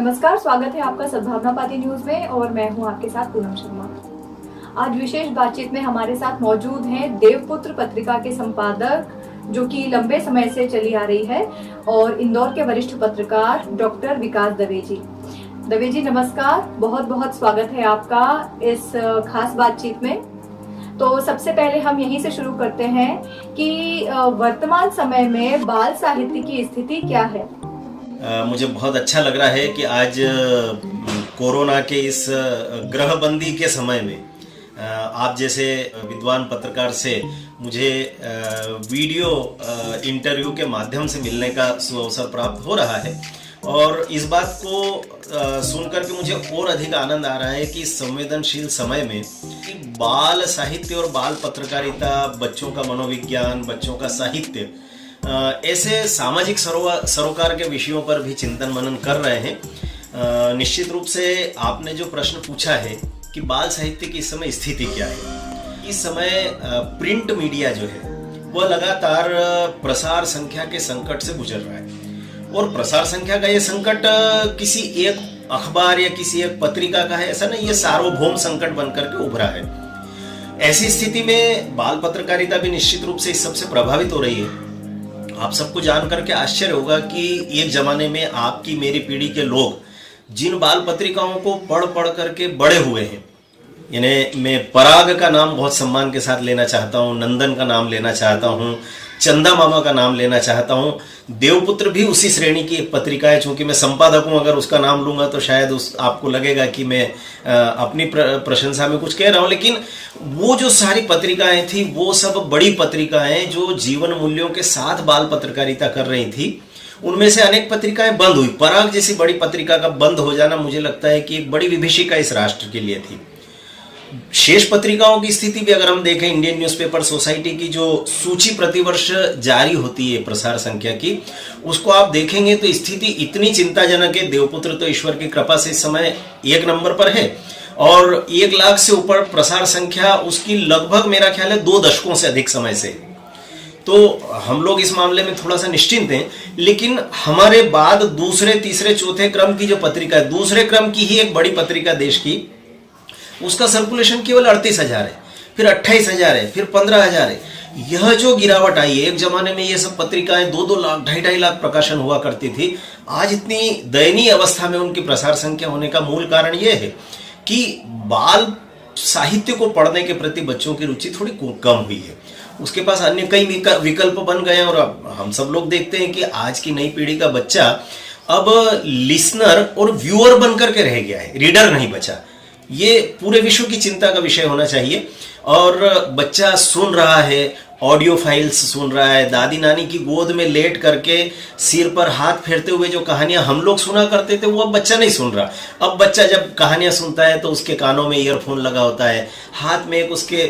नमस्कार, स्वागत है आपका सद्भावना पाती न्यूज में और मैं हूं आपके साथ पूनम शर्मा। आज विशेष बातचीत में हमारे साथ मौजूद हैं देवपुत्र पत्रिका के संपादक, जो कि लंबे समय से चली आ रही है, और इंदौर के वरिष्ठ पत्रकार डॉक्टर विकास दवे जी। दवे जी नमस्कार, बहुत बहुत स्वागत है आपका इस खास बातचीत में। तो सबसे पहले हम यहीं से शुरू करते हैं कि वर्तमान समय में बाल साहित्य की स्थिति क्या है। मुझे बहुत अच्छा लग रहा है कि आज कोरोना के इस गृहबंदी के समय में आप जैसे विद्वान पत्रकार से मुझे वीडियो इंटरव्यू के माध्यम से मिलने का अवसर प्राप्त हो रहा है, और इस बात को सुनकर के मुझे और अधिक आनंद आ रहा है कि इस संवेदनशील समय में कि बाल साहित्य और बाल पत्रकारिता, बच्चों का मनोविज्ञान, बच्चों का साहित्य, ऐसे सामाजिक सरोकार के विषयों पर भी चिंतन मनन कर रहे हैं। निश्चित रूप से आपने जो प्रश्न पूछा है कि बाल साहित्य की इस समय स्थिति क्या है, इस समय प्रिंट मीडिया जो है वह लगातार प्रसार संख्या के संकट से गुजर रहा है, और प्रसार संख्या का ये संकट किसी एक अखबार या किसी एक पत्रिका का है ऐसा नहीं, ये सार्वभौम संकट बनकर के उभरा है। ऐसी स्थिति में बाल पत्रकारिता भी निश्चित रूप से इस सबसे प्रभावित हो रही है। आप सबको जान करके आश्चर्य होगा कि एक जमाने में आपकी मेरी पीढ़ी के लोग जिन बाल पत्रिकाओं को पढ़ पढ़ करके बड़े हुए हैं, यानी मैं पराग का नाम बहुत सम्मान के साथ लेना चाहता हूँ, नंदन का नाम लेना चाहता हूँ, चंदा मामा का नाम लेना चाहता हूँ, देवपुत्र भी उसी श्रेणी की एक पत्रिका है। चूंकि मैं संपादक हूँ, अगर उसका नाम लूंगा तो शायद आपको लगेगा कि मैं अपनी प्रशंसा में कुछ कह रहा हूँ, लेकिन वो जो सारी पत्रिकाएं थी वो सब बड़ी पत्रिकाएं जो जीवन मूल्यों के साथ बाल पत्रकारिता कर रही थी। उनमें से अनेक पत्रिकाएं बंद हुई। पराग जैसी बड़ी पत्रिका का बंद हो जाना मुझे लगता है कि एक बड़ी विभीषिका इस राष्ट्र के लिए थी। शेष पत्रिकाओं की स्थिति भी अगर हम देखें, इंडियन न्यूज़पेपर सोसाइटी की जो सूची प्रतिवर्ष जारी होती है प्रसार संख्या की, उसको आप देखेंगे तो स्थिति इतनी चिंताजनक है। देवपुत्र तो ईश्वर की कृपा से इस समय 1 नंबर पर है, और 1 लाख से ऊपर प्रसार संख्या उसकी लगभग मेरा ख्याल है 2 दशकों से अधिक समय से। तो हम लोग इस मामले में थोड़ा सा निश्चिंत हैं, लेकिन हमारे बाद दूसरे, तीसरे, चौथे क्रम की जो पत्रिका है, दूसरे क्रम की ही एक बड़ी पत्रिका देश की, उसका सर्कुलेशन केवल 38,000 है, फिर 28,000 है, फिर 15,000 है। यह जो गिरावट आई है, एक जमाने में ये सब पत्रिकाएं 2-2 लाख, 2.5 लाख प्रकाशन हुआ करती थी, आज इतनी दयनीय अवस्था में उनकी प्रसार संख्या होने का मूल कारण यह है कि बाल साहित्य को पढ़ने के प्रति बच्चों की रुचि थोड़ी कम हुई है। उसके पास अन्य कई विकल्प बन गए हैं, और अब हम सब लोग देखते हैं कि आज की नई पीढ़ी का बच्चा अब लिसनर और व्यूअर बनकर के रह गया है, रीडर नहीं बचा। ये पूरे विश्व की चिंता का विषय होना चाहिए। और बच्चा सुन रहा है, ऑडियो फाइल्स सुन रहा है, दादी नानी की गोद में लेट करके सिर पर हाथ फेरते हुए जो कहानियां हम लोग सुना करते थे वो अब बच्चा नहीं सुन रहा। अब बच्चा जब कहानियां सुनता है तो उसके कानों में ईयरफोन लगा होता है, हाथ में एक उसके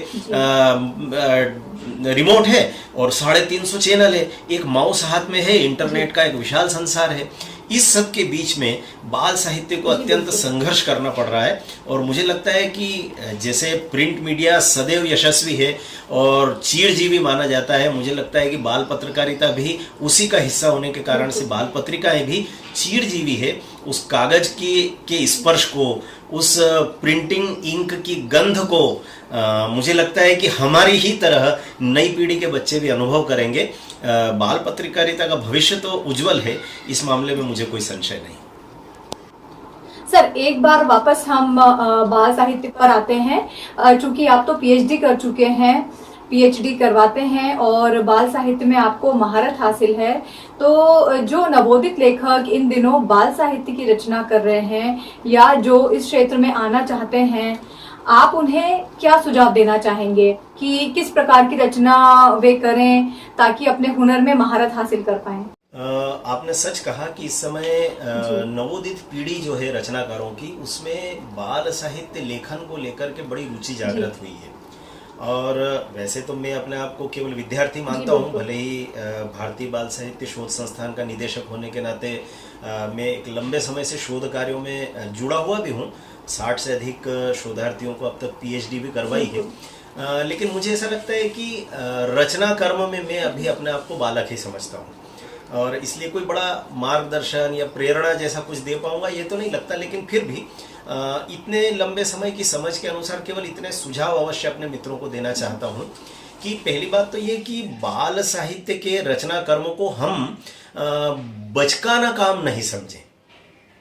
रिमोट है और 350 चैनल है, एक माउस हाथ में है, इंटरनेट का एक विशाल संसार है। इस सब के बीच में बाल साहित्य को अत्यंत संघर्ष करना पड़ रहा है, और मुझे लगता है कि जैसे प्रिंट मीडिया सदैव यशस्वी है और चिरजीवी माना जाता है, मुझे लगता है कि बाल पत्रकारिता भी उसी का हिस्सा होने के कारण से बाल पत्रिकाएं भी चिरजीवी है। उस कागज के स्पर्श को, उस प्रिंटिंग इंक की गंध को मुझे लगता है कि हमारी ही तरह नई पीढ़ी के बच्चे भी अनुभव करेंगे। बाल पत्रकारिता का भविष्य तो उज्जवल है, इस मामले में मुझे कोई संशय नहीं। सर, एक बार वापस हम बाल साहित्य पर आते हैं। चूंकि आप तो पीएचडी कर चुके हैं, पीएचडी करवाते हैं और बाल साहित्य में आपको महारत हासिल है, तो जो नवोदित लेखक इन दिनों बाल साहित्य की रचना कर रहे हैं या जो इस क्षेत्र में आना चाहते हैं, आप उन्हें क्या सुझाव देना चाहेंगे कि किस प्रकार की रचना वे करें ताकि अपने हुनर में महारत हासिल कर पाएं? आपने सच कहा कि इस समय नवोदित पीढ़ी जो है रचनाकारों की, उसमें बाल साहित्य लेखन को लेकर के बड़ी रुचि जागृत हुई है। और वैसे तो मैं अपने आप को केवल विद्यार्थी मानता हूँ, भले ही भारतीय बाल साहित्य शोध संस्थान का निदेशक होने के नाते मैं एक लंबे समय से शोध कार्यों में जुड़ा हुआ भी हूँ। 60 से अधिक शोधार्थियों को अब तक पीएचडी भी करवाई है। लेकिन मुझे ऐसा लगता है कि रचना कर्म में मैं अभी अपने आप को बालक ही समझता हूँ। और इसलिए कोई बड़ा मार्गदर्शन या प्रेरणा जैसा कुछ दे पाऊंगा ये तो नहीं लगता, लेकिन फिर भी इतने लंबे समय की समझ के अनुसार केवल इतने सुझाव अवश्य अपने मित्रों को देना चाहता हूँ कि पहली बात तो ये कि बाल साहित्य के रचना कर्म को हम बचकाना काम नहीं समझें।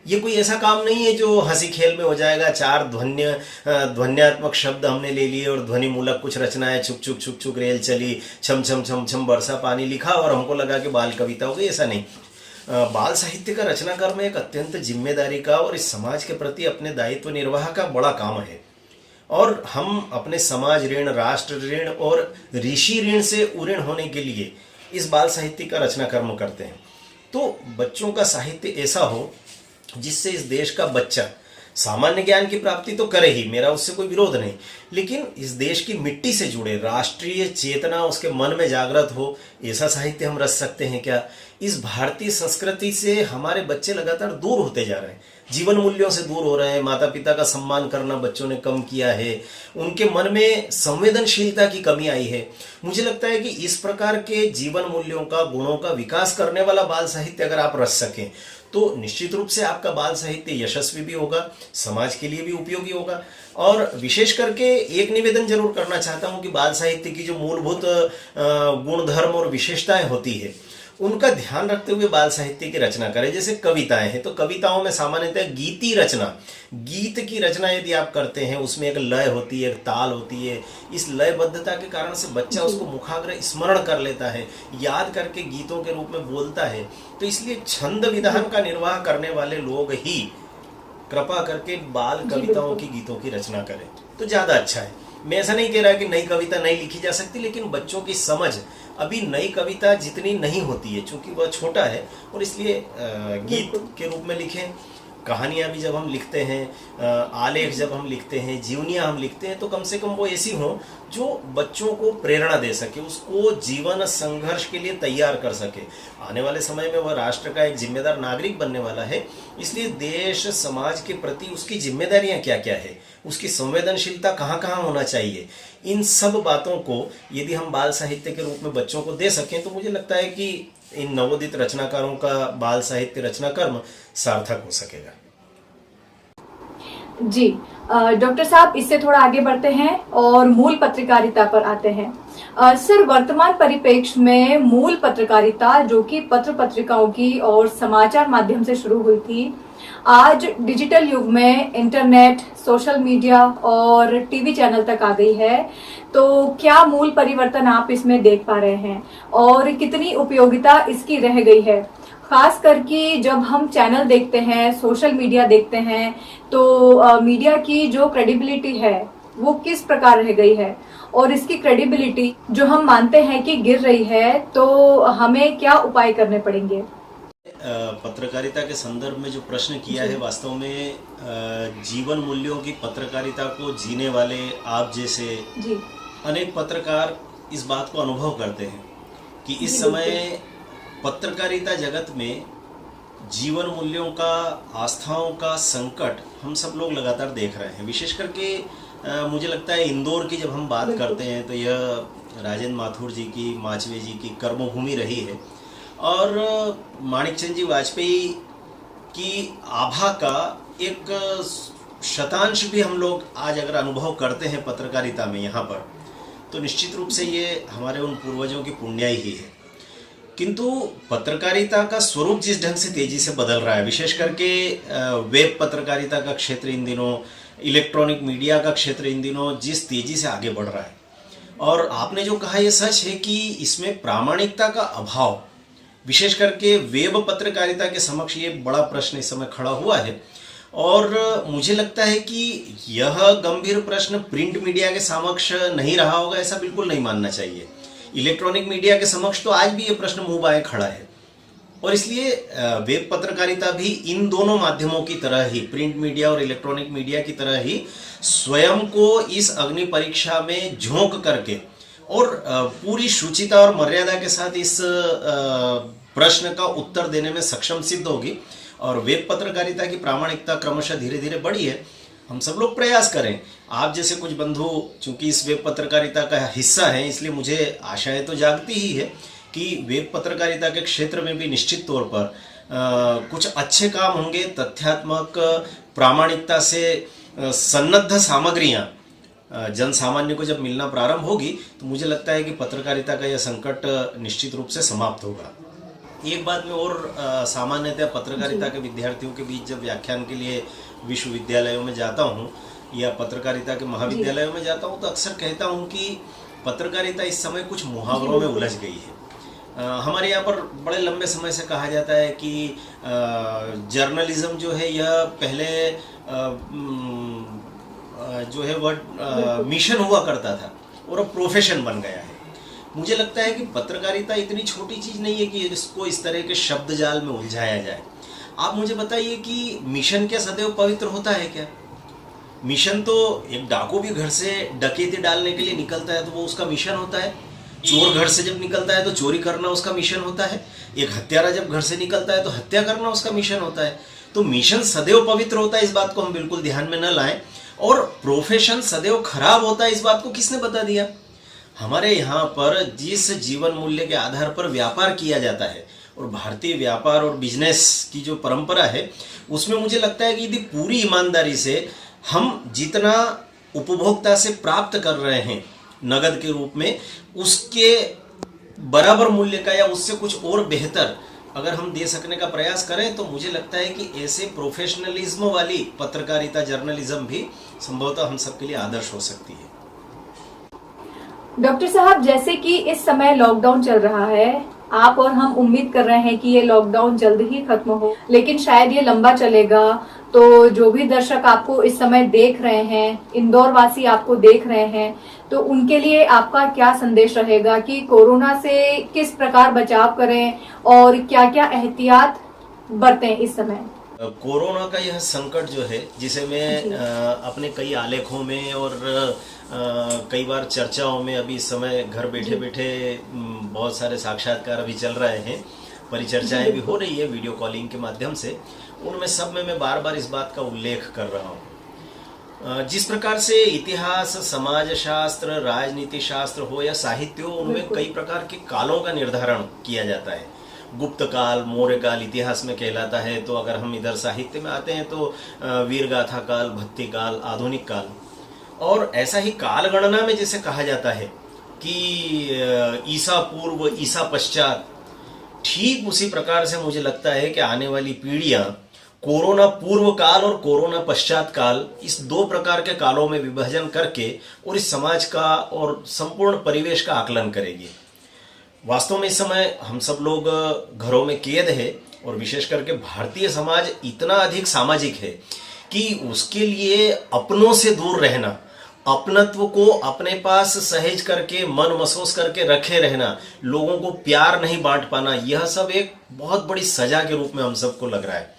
ये कोई ऐसा काम नहीं है जो हंसी खेल में हो जाएगा, चार ध्वन्यात्मक शब्द हमने ले लिए और ध्वनि मूलक कुछ रचनाएं, छुक छुक छुक छुक रेल चली, छम छम छम छम बरसा पानी लिखा और हमको लगा कि बाल कविता हो गई। ऐसा नहीं। बाल साहित्य का रचना कर्म एक अत्यंत जिम्मेदारी का और इस समाज के प्रति अपने दायित्व निर्वाह का बड़ा काम है। और हम अपने समाज ऋण, राष्ट्र ऋण और ऋषि ऋण से उऋण होने के लिए इस बाल साहित्य का रचना कर्म करते हैं। तो बच्चों का साहित्य ऐसा हो जिससे इस देश का बच्चा सामान्य ज्ञान की प्राप्ति तो करे ही, मेरा उससे कोई विरोध नहीं, लेकिन इस देश की मिट्टी से जुड़े, राष्ट्रीय चेतना उसके मन में जागृत हो, ऐसा साहित्य हम रच सकते हैं क्या? इस भारतीय संस्कृति से हमारे बच्चे लगातार दूर होते जा रहे हैं, जीवन मूल्यों से दूर हो रहे हैं, माता पिता का सम्मान करना बच्चों ने कम किया है, उनके मन में संवेदनशीलता की कमी आई है। मुझे लगता है कि इस प्रकार के जीवन मूल्यों का, गुणों का विकास करने वाला बाल साहित्य अगर आप रच सकें तो निश्चित रूप से आपका बाल साहित्य यशस्वी भी होगा, समाज के लिए भी उपयोगी होगा। और विशेष करके एक निवेदन जरूर करना चाहता हूं कि बाल साहित्य की जो मूलभूत गुणधर्म और विशेषताएं होती है उनका ध्यान रखते हुए बाल साहित्य की रचना करें। जैसे कविताएं हैं तो कविताओं में सामान्यतः गीति रचना, गीत की रचना यदि आप करते हैं उसमें एक लय होती है, एक ताल होती है। इस लयबद्धता के कारण से बच्चा उसको मुखाग्र स्मरण कर लेता है, याद करके गीतों के रूप में बोलता है। तो इसलिए छंद विधान का निर्वाह करने वाले लोग ही कृपा करके बाल कविताओं की, गीतों की रचना करें तो ज्यादा अच्छा है। मैं ऐसा नहीं कह रहा कि नई कविता नहीं लिखी जा सकती, लेकिन बच्चों की समझ अभी नई कविता जितनी नहीं होती है, चूंकि वह छोटा है, और इसलिए गीत के रूप में लिखें। कहानियां भी जब हम लिखते हैं, आलेख जब हम लिखते हैं, जीवनियां हम लिखते हैं, तो कम से कम वो ऐसी हों जो बच्चों को प्रेरणा दे सके, उसको जीवन संघर्ष के लिए तैयार कर सके। आने वाले समय में वह राष्ट्र का एक जिम्मेदार नागरिक बनने वाला है, इसलिए देश समाज के प्रति उसकी जिम्मेदारियां क्या क्या है, उसकी संवेदनशीलता कहाँ कहाँ होना चाहिए, इन सब बातों को यदि हम बाल साहित्य के रूप में बच्चों को दे सकें तो मुझे लगता है कि इन नवोदित रचनाकारों का बाल साहित्य रचना कर्म सार्थक हो सकेगा। जी डॉक्टर साहब, इससे थोड़ा आगे बढ़ते हैं और मूल पत्रकारिता पर आते हैं। सर, वर्तमान परिप्रेक्ष्य में मूल पत्रकारिता जो कि पत्र पत्रिकाओं की और समाचार माध्यम से शुरू हुई थी, आज डिजिटल युग में इंटरनेट, सोशल मीडिया और टीवी चैनल तक आ गई है, तो क्या मूल परिवर्तन आप इसमें देख पा रहे हैं और कितनी उपयोगिता इसकी रह गई है? खास करके जब हम चैनल देखते हैं, सोशल मीडिया देखते हैं, तो मीडिया की जो क्रेडिबिलिटी है वो किस प्रकार रह गई है, और इसकी क्रेडिबिलिटी जो हम मानते हैं कि गिर रही है, तो हमें क्या उपाय करने पड़ेंगे? पत्रकारिता के संदर्भ में जो प्रश्न किया है, वास्तव में जीवन मूल्यों की पत्रकारिता को जीने वाले आप जैसे अनेक पत्रकार इस बात को अनुभव करते हैं कि इस समय पत्रकारिता जगत में जीवन मूल्यों का, आस्थाओं का संकट हम सब लोग लगातार देख रहे हैं। विशेष करके मुझे लगता है इंदौर की जब हम बात करते हैं तो यह राजेंद्र माथुर जी की, माचवे जी की कर्मभूमि रही है, और माणिकचंद जी वाजपेयी की आभा का एक शतांश भी हम लोग आज अगर अनुभव करते हैं पत्रकारिता में यहाँ पर, तो निश्चित रूप से ये हमारे उन पूर्वजों की पुण्याई ही है। किंतु पत्रकारिता का स्वरूप जिस ढंग से तेजी से बदल रहा है, विशेष करके वेब पत्रकारिता का क्षेत्र इन दिनों, इलेक्ट्रॉनिक मीडिया का क्षेत्र इन दिनों जिस तेजी से आगे बढ़ रहा है, और आपने जो कहा यह सच है कि इसमें प्रामाणिकता का अभाव, विशेष करके वेब पत्रकारिता के समक्ष ये बड़ा प्रश्न इस समय खड़ा हुआ है। और मुझे लगता है कि यह गंभीर प्रश्न प्रिंट मीडिया के समक्ष नहीं रहा होगा, ऐसा बिल्कुल नहीं मानना चाहिए। इलेक्ट्रॉनिक मीडिया के समक्ष तो आज भी ये प्रश्न मुंह बाएं खड़ा है, और इसलिए वेब पत्रकारिता भी इन दोनों माध्यमों की तरह ही, प्रिंट मीडिया और इलेक्ट्रॉनिक मीडिया की तरह ही, स्वयं को इस अग्नि परीक्षा में झोंक करके और पूरी शुचिता और मर्यादा के साथ इस प्रश्न का उत्तर देने में सक्षम सिद्ध होगी। और वेब पत्रकारिता की प्रामाणिकता क्रमशः धीरे धीरे बढ़ी है। हम सब लोग प्रयास करें। आप जैसे कुछ बंधु चूंकि इस वेब पत्रकारिता का हिस्सा हैं, इसलिए मुझे आशाएं तो जागती ही है कि वेब पत्रकारिता के क्षेत्र में भी निश्चित तौर पर कुछ अच्छे काम होंगे। तथ्यात्मक प्रामाणिकता से सन्नद्ध सामग्रियां जन सामान्य को जब मिलना प्रारंभ होगी तो मुझे लगता है कि पत्रकारिता का यह संकट निश्चित रूप से समाप्त होगा। एक बात में और सामान्यतः पत्रकारिता के विद्यार्थियों के बीच जब व्याख्यान के लिए विश्वविद्यालयों में जाता हूँ या पत्रकारिता के महाविद्यालयों में जाता हूँ तो अक्सर कहता हूँ कि पत्रकारिता इस समय कुछ मुहावरों में उलझ गई है। हमारे यहाँ पर बड़े लंबे समय से कहा जाता है कि जर्नलिज्म जो है यह पहले जो है वह मिशन हुआ करता था और अब प्रोफेशन बन गया है। मुझे लगता है कि पत्रकारिता इतनी छोटी चीज नहीं है कि इसको इस तरह के शब्द जाल में उलझाया जाए। आप मुझे बताइए कि मिशन क्या सदैव पवित्र होता है क्या? मिशन तो एक डाकू भी घर से डकैती डालने के लिए निकलता है तो वो उसका मिशन होता है। चोर घर से जब निकलता है तो चोरी करना उसका मिशन होता है। एक हत्यारा जब घर से निकलता है तो हत्या करना उसका मिशन होता है। तो मिशन सदैव पवित्र होता है, इस बात को हम बिल्कुल ध्यान में न लाएं। और प्रोफेशन सदैव खराब होता है, इस बात को किसने बता दिया? हमारे यहाँ पर जिस जीवन मूल्य के आधार पर व्यापार किया जाता है और भारतीय व्यापार और बिजनेस की जो परंपरा है उसमें मुझे लगता है कि यदि पूरी ईमानदारी से हम जितना उपभोक्ता से प्राप्त कर रहे हैं नगद के रूप में, उसके बराबर मूल्य का या उससे कुछ और बेहतर अगर हम दे सकने का प्रयास करें तो मुझे लगता है कि ऐसे प्रोफेशनलिज्म वाली पत्रकारिता जर्नलिज्म भी संभवतः हम सबके लिए आदर्श हो सकती है। डॉक्टर साहब, जैसे कि इस समय लॉकडाउन चल रहा है, आप और हम उम्मीद कर रहे हैं कि ये लॉकडाउन जल्द ही खत्म हो, लेकिन शायद ये लंबा चलेगा। तो जो भी दर्शक आपको इस समय देख रहे हैं, इंदौर वासी आपको देख रहे हैं, तो उनके लिए आपका क्या संदेश रहेगा कि कोरोना से किस प्रकार बचाव करें और क्या क्या एहतियात बरतें इस समय? कोरोना का यह संकट जो है, जिसे मैं अपने कई आलेखों में और कई बार चर्चाओं में अभी इस समय घर बैठे बैठे बहुत सारे साक्षात्कार अभी चल रहे हैं, परिचर्चाएं भी हो रही है वीडियो कॉलिंग के माध्यम से, उनमें सब में मैं बार बार इस बात का उल्लेख कर रहा हूँ। जिस प्रकार से इतिहास, समाज शास्त्र, राजनीति शास्त्र हो या साहित्य हो, उनमें कई प्रकार के कालों का निर्धारण किया जाता है। गुप्त काल, मौर्य काल इतिहास में कहलाता है, तो अगर हम इधर साहित्य में आते हैं तो वीर गाथा काल, भक्ति काल, आधुनिक काल। और ऐसा ही काल गणना में जैसे कहा जाता है कि ईसा पूर्व, ईसा पश्चात, ठीक उसी प्रकार से मुझे लगता है कि आने वाली पीढ़ियां कोरोना पूर्व काल और कोरोना पश्चात काल, इस दो प्रकार के कालों में विभाजन करके और इस समाज का और संपूर्ण परिवेश का आकलन करेगी। वास्तव में इस समय हम सब लोग घरों में कैद है और विशेष करके भारतीय समाज इतना अधिक सामाजिक है कि उसके लिए अपनों से दूर रहना, अपनत्व को अपने पास सहेज करके मन महसूस करके रखे रहना, लोगों को प्यार नहीं बांट पाना, यह सब एक बहुत बड़ी सजा के रूप में हम सबको लग रहा है।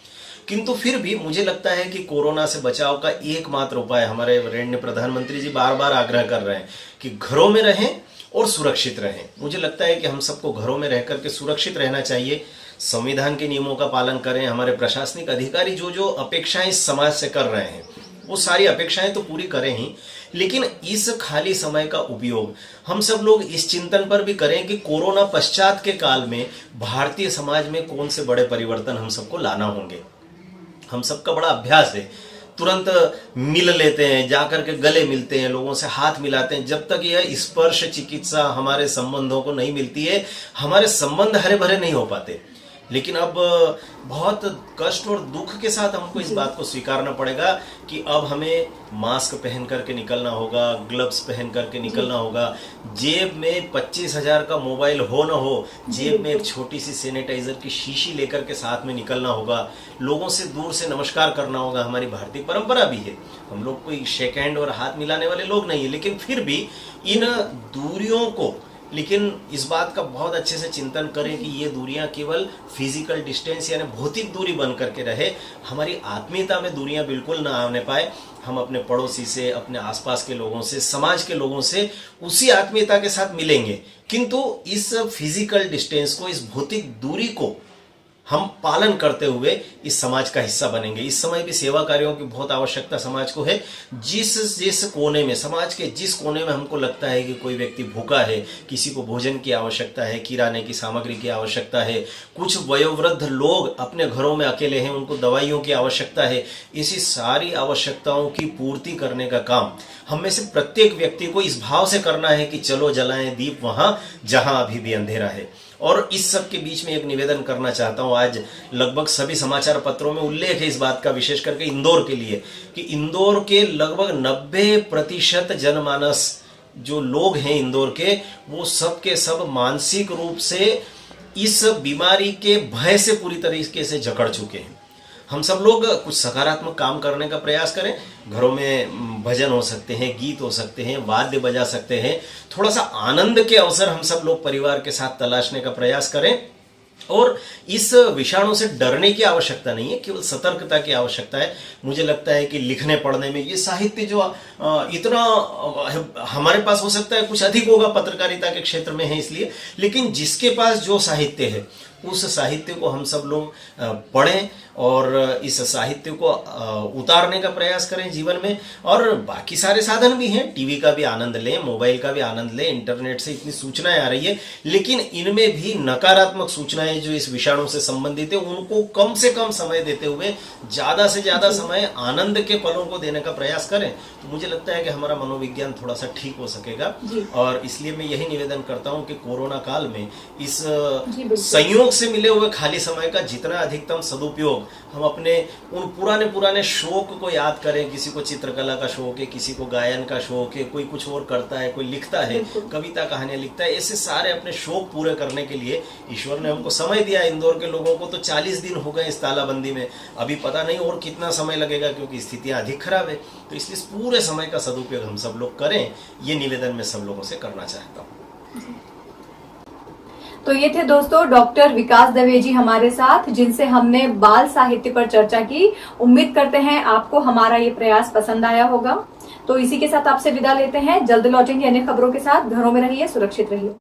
किंतु फिर भी मुझे लगता है कि कोरोना से बचाव का एकमात्र उपाय, हमारे वरेण्य प्रधानमंत्री जी बार बार आग्रह कर रहे हैं कि घरों में रहें और सुरक्षित रहें। मुझे लगता है कि हम सबको घरों में रह करके सुरक्षित रहना चाहिए, संविधान के नियमों का पालन करें। हमारे प्रशासनिक अधिकारी जो जो अपेक्षाएं इस समाज से कर रहे हैं वो सारी अपेक्षाएं तो पूरी करें ही, लेकिन इस खाली समय का उपयोग हम सब लोग इस चिंतन पर भी करें कि कोरोना पश्चात के काल में भारतीय समाज में कौन से बड़े परिवर्तन हम सबको लाना होंगे। हम सबका बड़ा अभ्यास है, तुरंत मिल लेते हैं, जाकर के गले मिलते हैं, लोगों से हाथ मिलाते हैं। जब तक यह स्पर्श चिकित्सा हमारे संबंधों को नहीं मिलती है, हमारे संबंध हरे भरे नहीं हो पाते। लेकिन अब बहुत कष्ट और दुख के साथ हमको इस बात को स्वीकारना पड़ेगा कि अब हमें मास्क पहन करके निकलना होगा, ग्लव्स पहन करके निकलना होगा, जेब में 25,000 का मोबाइल हो न हो, जेब में एक छोटी सी सैनिटाइजर की शीशी लेकर के साथ में निकलना होगा, लोगों से दूर से नमस्कार करना होगा। हमारी भारतीय परंपरा भी है, हम लोग कोई शेक हैंड और हाथ मिलाने वाले लोग नहीं है, लेकिन फिर भी इन दूरियों को, लेकिन इस बात का बहुत अच्छे से चिंतन करें कि ये दूरियां केवल फिजिकल डिस्टेंस यानी भौतिक दूरी बन करके रहे, हमारी आत्मीयता में दूरियां बिल्कुल ना आने पाए। हम अपने पड़ोसी से, अपने आसपास के लोगों से, समाज के लोगों से उसी आत्मीयता के साथ मिलेंगे, किंतु इस फिजिकल डिस्टेंस को, इस भौतिक दूरी को हम पालन करते हुए इस समाज का हिस्सा बनेंगे। इस समय भी सेवा कार्यों की बहुत आवश्यकता समाज को है। जिस कोने में, समाज के जिस कोने में हमको लगता है कि कोई व्यक्ति भूखा है, किसी को भोजन की आवश्यकता है, किराने की सामग्री की आवश्यकता है, कुछ वयोवृद्ध लोग अपने घरों में अकेले हैं, उनको दवाइयों की आवश्यकता है, इसी सारी आवश्यकताओं की पूर्ति करने का काम हम में से प्रत्येक व्यक्ति को इस भाव से करना है कि चलो जलाएं दीप वहां जहां अभी भी अंधेरा है। और इस सब के बीच में एक निवेदन करना चाहता हूं। आज लगभग सभी समाचार पत्रों में उल्लेख है इस बात का, विशेष करके इंदौर के लिए, कि इंदौर के लगभग 90% जनमानस जो लोग हैं इंदौर के, वो सब के सब मानसिक रूप से इस बीमारी के भय से पूरी तरीके से जकड़ चुके हैं। हम सब लोग कुछ सकारात्मक काम करने का प्रयास करें। घरों में भजन हो सकते हैं, गीत हो सकते हैं, वाद्य बजा सकते हैं। थोड़ा सा आनंद के अवसर हम सब लोग परिवार के साथ तलाशने का प्रयास करें। और इस विषाणु से डरने की आवश्यकता नहीं है, केवल सतर्कता की आवश्यकता है। मुझे लगता है कि लिखने पढ़ने में ये साहित्य जो इतना हमारे पास हो सकता है कुछ अधिक होगा पत्रकारिता के क्षेत्र में है इसलिए, लेकिन जिसके पास जो साहित्य है उस साहित्य को हम सब लोग पढ़ें और इस साहित्य को उतारने का प्रयास करें जीवन में। और बाकी सारे साधन भी हैं, टीवी का भी आनंद लें, मोबाइल का भी आनंद लें, इंटरनेट से इतनी सूचनाएं आ रही है, लेकिन इनमें भी नकारात्मक सूचनाएं जो इस विषाणु से संबंधित है उनको कम से कम समय देते हुए ज्यादा से ज्यादा समय आनंद के पलों को देने का प्रयास करें। तो मुझे लगता है कि हमारा मनोविज्ञान थोड़ा सा ठीक हो सकेगा। और इसलिए मैं यही निवेदन करता हूं कि कोरोना काल में इस संयोग से मिले हुए खाली समय का जितना अधिकतम सदुपयोग हम अपने उन पुराने शौक को याद करें। किसी को चित्रकला का शौक है, किसी को गायन का शौक है, कोई कुछ और करता है, कोई लिखता है, कविता कहानियां लिखता है। ऐसे सारे अपने शौक पूरे करने के लिए ईश्वर ने हमको समय दिया। इंदौर के लोगों को तो 40 दिन हो गए इस तालाबंदी में, अभी पता नहीं और कितना समय लगेगा क्योंकि स्थितियां अधिक खराब है। तो इसलिए पूरे समय का सदुपयोग हम सब लोग करें, ये निवेदन मैं सब लोगों से करना चाहता हूँ। तो ये थे दोस्तों डॉक्टर विकास दवे जी हमारे साथ, जिनसे हमने बाल साहित्य पर चर्चा की। उम्मीद करते हैं आपको हमारा ये प्रयास पसंद आया होगा। तो इसी के साथ आपसे विदा लेते हैं। जल्द लौटेंगे अन्य खबरों के साथ। घरों में रहिए, सुरक्षित रहिए।